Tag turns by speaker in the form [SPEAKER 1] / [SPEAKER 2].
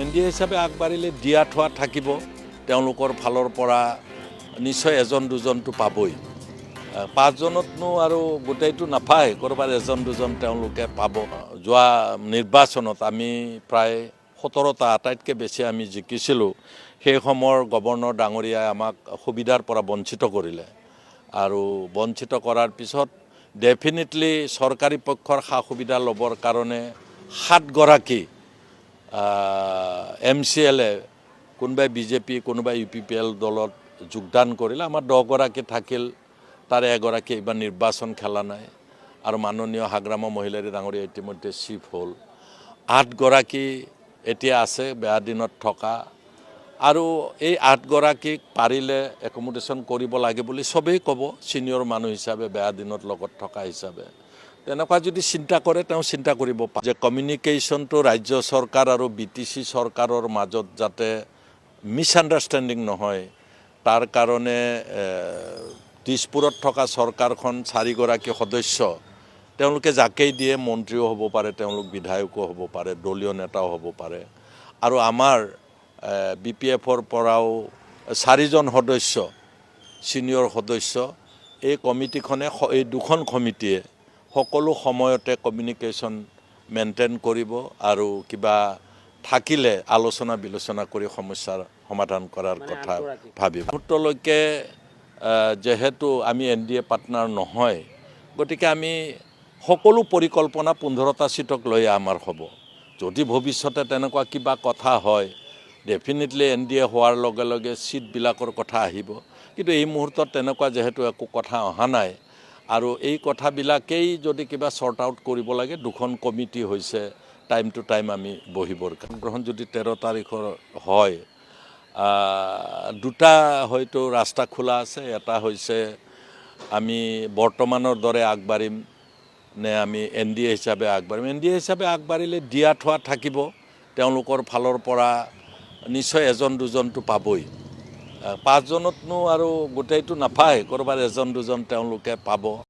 [SPEAKER 1] NDA হিচাপে আগবাঢ়িলে দিয়া থোৱা থাকিব তেওঁলোকৰ ফালৰ পৰা নিশ্চয় এজন দুজনটো পাবই পাঁচজনতনো আৰু গোটেইটো নাপায় ক'ৰবাত এজন দুজন তেওঁলোকে পাব যোৱা নিৰ্বাচনত আমি প্ৰায় 17টা আটাইতকৈ বেছি আমি জিকিছিলোঁ সেই সময়ৰ গভৰ্ণৰ ডাঙৰীয়াই আমাক সুবিধাৰ পৰা বঞ্চিত কৰিলে আৰু বঞ্চিত কৰাৰ পিছত ডেফিনেটলি চৰকাৰী পক্ষৰ সা সুবিধা ল'বৰ কাৰণে 7গৰাকী MCLA কোনোবাই বিজেপি কোনোবাই UPPL দলত যোগদান কৰিলে আমাৰ 10গৰাকী থাকিল তাৰে এগৰাকী এইবাৰ নিৰ্বাচন খেলা নাই আৰু মাননীয় হাগ্ৰামা মহিলাৰী ডাঙৰীয়া ইতিমধ্যে চিফ হ'ল 8গৰাকী এতিয়া আছে বেয়া দিনত থকা আৰু এই 8গৰাকীক পাৰিলে একমোডেশ্যন কৰিব লাগে বুলি সবেই ক'ব সিনিয়ৰ মানুহ হিচাপে বেয়া দিনত লগত থকা হিচাপে তেনেকুৱা যদি চিন্তা কৰে তেওঁ চিন্তা কৰিব পাৰে যে কমিউনিকেশ্যনটো ৰাজ্য চৰকাৰ আৰু BTC চৰকাৰৰ মাজত যাতে মিছআণ্ডাৰষ্টেণ্ডিং নহয় তাৰ কাৰণে দিছপুৰত থকা চৰকাৰখন 4গৰাকী সদস্য তেওঁলোকে যাকেই দিয়ে মন্ত্ৰীও হ'ব পাৰে তেওঁলোক বিধায়কো হ'ব পাৰে দলীয় নেতাও হ'ব পাৰে আৰু আমাৰ BPFৰ পৰাও 4জন সদস্য সিনিয়ৰ সদস্য এই কমিটিখনে এই দুখন কমিটিয়ে সকলো সময়তে কমিউনিকেশ্যন মেইনটেইন কৰিব আৰু কিবা থাকিলে আলোচনা বিলোচনা কৰি সমস্যাৰ সমাধান কৰাৰ কথা ভাবিব মুহূৰ্তলৈকে যেহেতু আমি NDA পাৰ্টনাৰ নহয় গতিকে আমি সকলো পৰিকল্পনা 15টা সিটক লৈ আমাৰ হ'ব যদি ভৱিষ্যতে তেনেকুৱা কিবা কথা হয় ডেফিনেটলি NDA হোৱাৰ লগে লগে সিটবিলাকৰ কথা আহিব কিন্তু এই মুহূৰ্তত তেনেকুৱা যেহেতু একো কথা অহা নাই আৰু এই কথাবিলাকেই যদি কিবা সৰ্ট আউট কৰিব লাগে দুখন কমিটি হৈছে টাইম টু টাইম আমি বহিবৰ গ্ৰহণ যদি 13 তাৰিখৰ হয় দুটা হয়তো ৰাস্তা খোলা আছে এটা হৈছে আমি বৰ্তমানৰ দৰে আগবাঢ়িম নে আমি NDA হিচাপে আগবাঢ়িম NDA হিচাপে আগবাঢ়িলে দিয়া থোৱা থাকিব তেওঁলোকৰ ফালৰ পৰা নিশ্চয় এজন দুজনটো পাবই পাঁচজনতনো আৰু গোটেইটো নাপায় ক'ৰবাত এজন দুজন তেওঁলোকে পাব